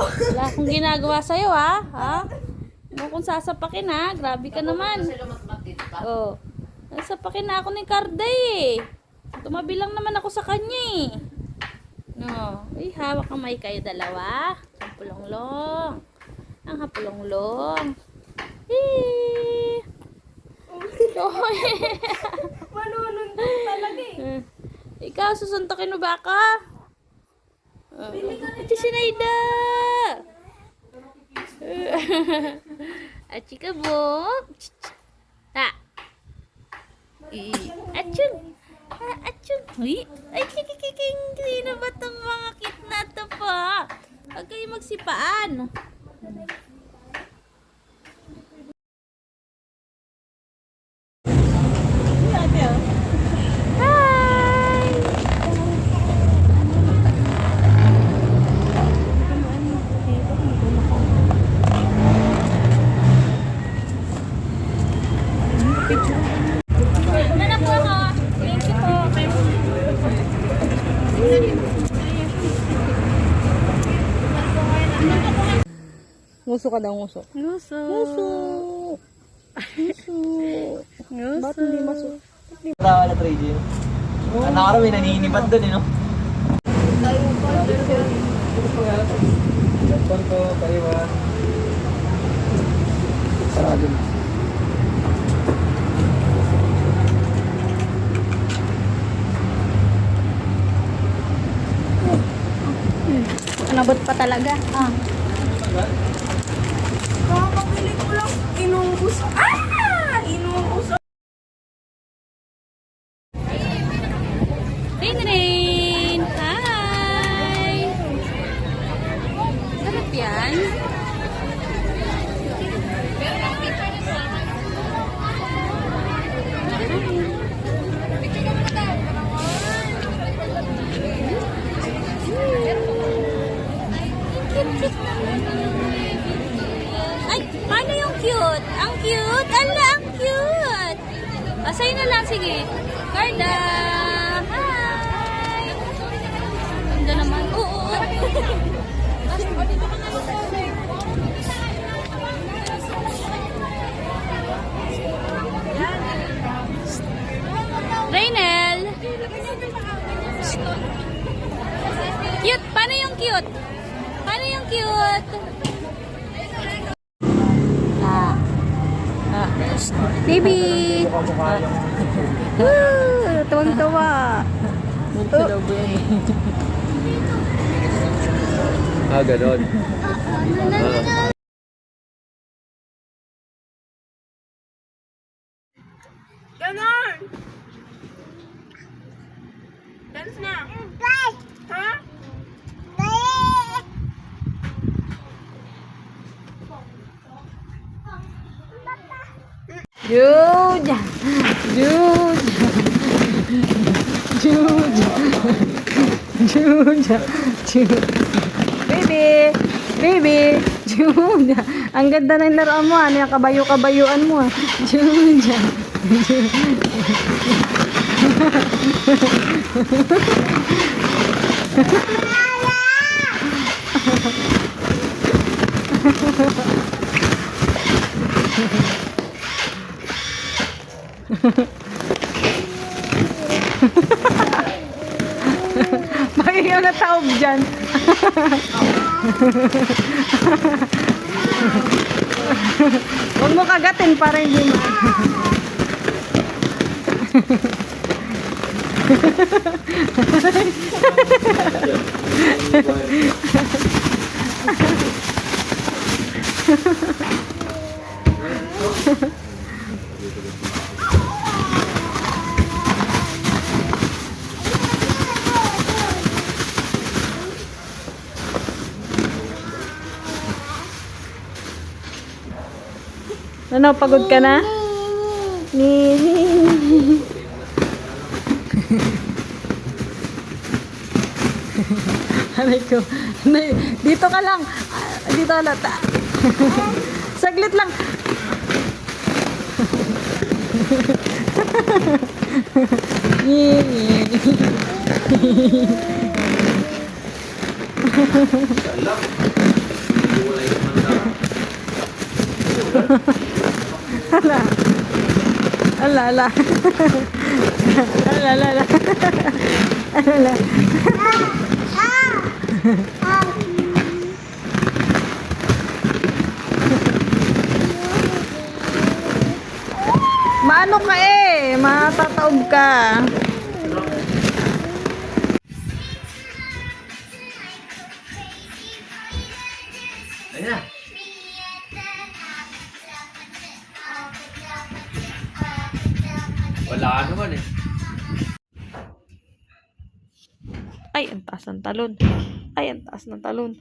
Wala akong ginagawa sa'yo, ha? Ha? Ano kung sasapakin, ha? Grabe ka naman. Oh. Sasapakin na ako ni Karday, eh. Tumabi lang naman ako sa kanya, eh. No. Ay, hawak kamay kayo dalawa. Ang pulonglong. Ang hapulonglong. Manunundot talaga eh. Ikaw, susuntokin mo ba ako? Ito si Naida. At chika bo. Ta. Achun. Achun. Uy. Ay, kikikiking. Sino ba itong mga kit na ito pa? Huwag kayo magsipaan. Nguso ka daw, nguso. Nguso. Nguso. Nguso. Ba't hindi maso? Tawa na trading. Ang nakarami, naninibat doon eh, no? Japan ko, Taiwan. Sarado na. Nabot pa talaga. Kakapili ko lang. Inuubos. Inuubos. Rin! Hi! Sarap yan. Ay, paano yung cute? Ang cute! Ala, ang cute! Asay na lang, sige. Carda! Hi! Ganda naman. Oo. Raynel! Cute! Paano yung cute? Paano yung cute? Baby! Tuwang-tuwa! Ganon. Ganon! Dance na! Ha? Jude! Jude! Jude! Jude! Jude! Baby! Baby! Jude! Ang ganda ng laruan mo. Ano yung kabayo-kabayuan mo? Jude! Jude! Bakit yung nataob dyan? Huwag mo kagatin para hindi mo. Ano, pagod ka na? Nini. Aray ko. Dito ka lang. Dito ka lang. Saglit lang. Wala yung manda. Ala. Ala, ala. Ala, ala, ala. Ala, ala. Maano ka eh, matataob ka. Ayun na. Wala naman eh. Ay, ang taas ng talon. Ay, ang taas ng talon.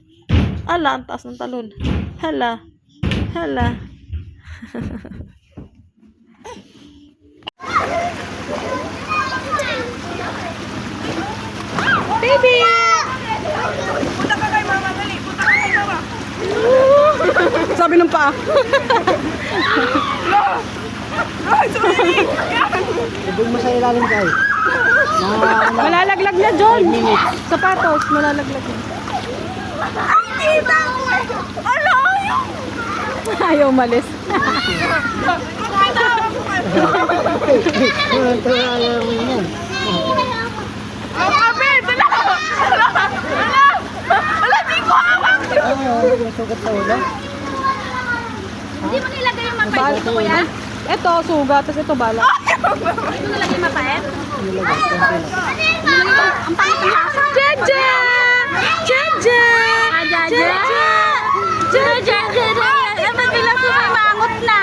Ala, ang taas ng talon. Hala. Hala. Baby! Punta ka kay mama, dali. Punta ka kay mama. Sabi ng paa. Ay, sorry. Ibig mo sa ilalim kay. Malalaglag na, John. Sapatos, malalaglag na. Ay, tita! Ala, ayaw! Ayaw umalis. Ang kapit! Ala! Ala! Ala! Ala, di ko hawak! Hindi mo nilagay yung mapait dito, kuya? Ito, suga. Tapos ito, bala. Hindi mo nilagay yung mapait? Ang pangit ng lasa. Jaja! Jaja! Jaja! Jaja! Jaja! Eh, mabilis mo may mangot na.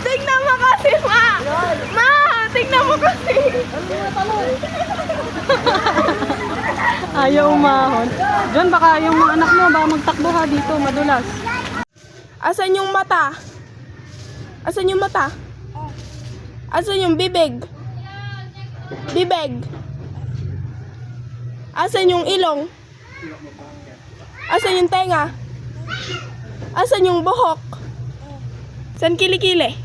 Tingnan mo kasi, ma! Ma! Tingnan mo kasi! Ayaw umahon. John, baka yung mga anak mo, baka magtakbo ha dito, madulas. Asan yung mata? Asan yung mata? Asan yung bibig? Bibig? Asan yung ilong? Asan yung tenga? Asan yung buhok? San kilikili?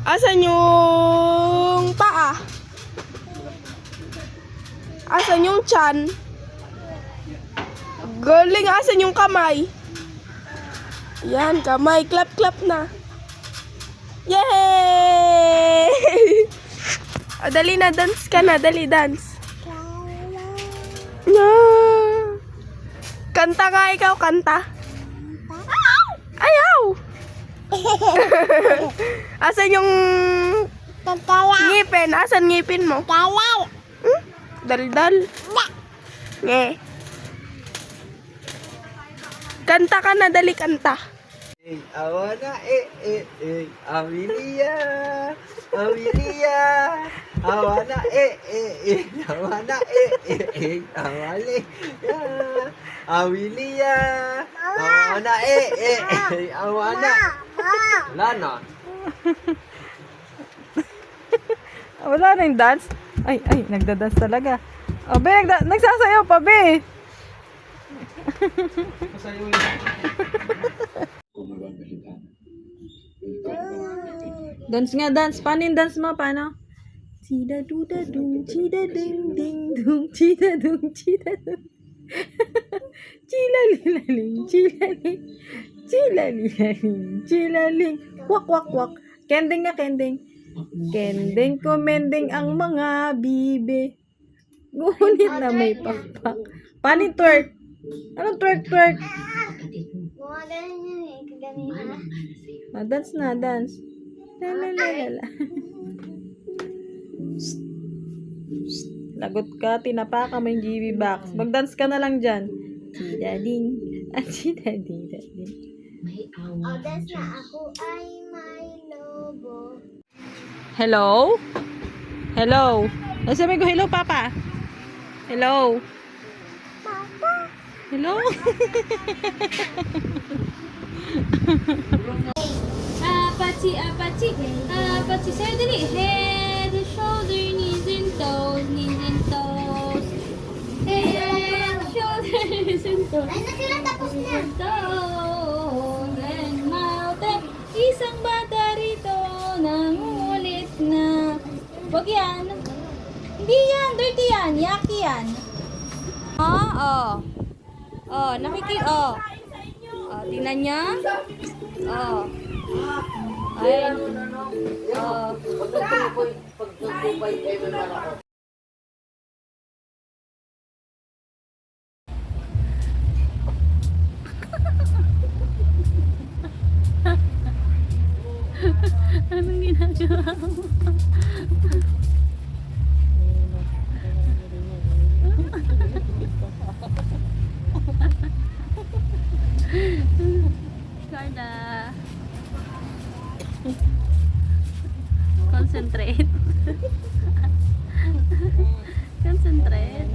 Asan yung paa? Asan yung tiyan? Galing, asan yung kamay? Yan, kamay. Clap, clap na. Yay! O, dali na, dance ka na. Dali, dance. Yeah. Kanta nga ikaw, kanta. Ayaw! Asan yung ngipin? Asan ngipin mo? Hmm? Daldal. Nge. Kanta ka na, dali kanta. Awana Amelia, Amelia, awana awana awali, Amelia, awana awana. Wala na. Wala na yung dance. Ay, nagda-dance talaga. O, be, nagsasayaw pa, be. Dance nga, dance. Paano yung dance mo? Paano? Chida duda dung, chida ding ding dung, chida dung, chida dung. Chila lilaling, chilaling, chila lilaling, chilaling. Kwak, kwak, kwak. Kending nga, kending. Kending kumending ang mga bibe. Ngunit na may pakpak. Paano yung twerk? Anong twerk, twerk? Mga ganun yun eh, kaganina. Dance na, dance. La la la la la. Lagot ka, tinapa ka mo yung GB box. Mag-dance ka na lang dyan. Chidading. At chidading. O, dance na ako ay may lobo. Hello? Hello? Sabi ko, hello, Papa. Hello? Papa? Hello? Apache, Apache, Apache, sa'yo dali. Head, shoulder, knees and toes, knees and toes. Head, shoulder, knees and toes. Ay, na sila, tapos na. Toes and mouth. Isang bata rito na Wag yan. Hindi yan. Dirty yan. Yucky yan. Oh. Oh, oh. Oh, tingnan niya. Oh. Ay. Oh. Pag nagtupay, kayo naman ako. Anong ginagawa mo? Carla. Concentrate. Concentrate.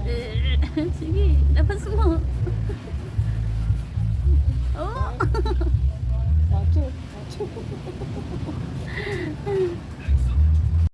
Sige, labas mo. Oh.